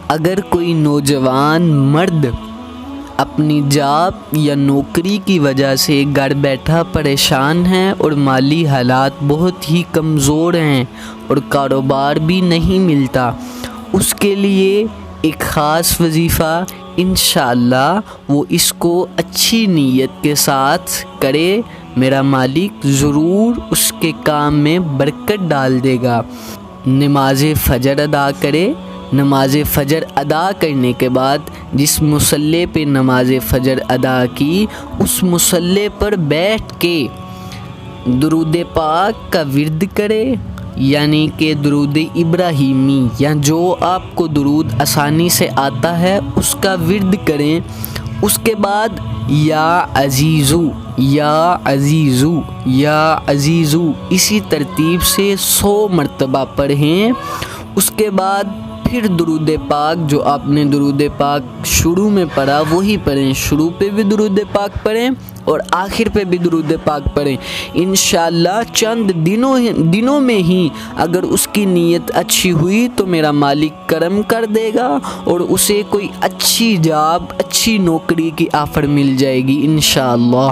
اگر کوئی نوجوان مرد اپنی جاب یا نوکری کی وجہ سے گھر بیٹھا پریشان ہے اور مالی حالات بہت ہی کمزور ہیں اور کاروبار بھی نہیں ملتا، اس کے لیے ایک خاص وظیفہ انشاءاللہ وہ اس کو اچھی نیت کے ساتھ کرے، میرا مالک ضرور اس کے کام میں برکت ڈال دے گا۔ نماز فجر ادا کرے۔ نماز فجر ادا کرنے کے بعد جس مصلی پہ نماز فجر ادا کی اس مصلی پر بیٹھ کے درود پاک کا ورد کرے، یعنی کہ درود ابراہیمی یا جو آپ کو درود آسانی سے آتا ہے اس کا ورد کریں۔ اس کے بعد یا عزیزو یا عزیزو یا عزیزو اسی ترتیب سے 100 مرتبہ پڑھیں۔ اس کے بعد پھر درود پاک جو آپ نے درود پاک شروع میں پڑھا وہی پڑھیں، شروع پہ بھی درود پاک پڑھیں اور آخر پہ بھی درود پاک پڑھیں۔ انشاءاللہ چند دنوں میں ہی اگر اس کی نیت اچھی ہوئی تو میرا مالک کرم کر دے گا اور اسے کوئی اچھی جاب، اچھی نوکری کی آفر مل جائے گی انشاءاللہ۔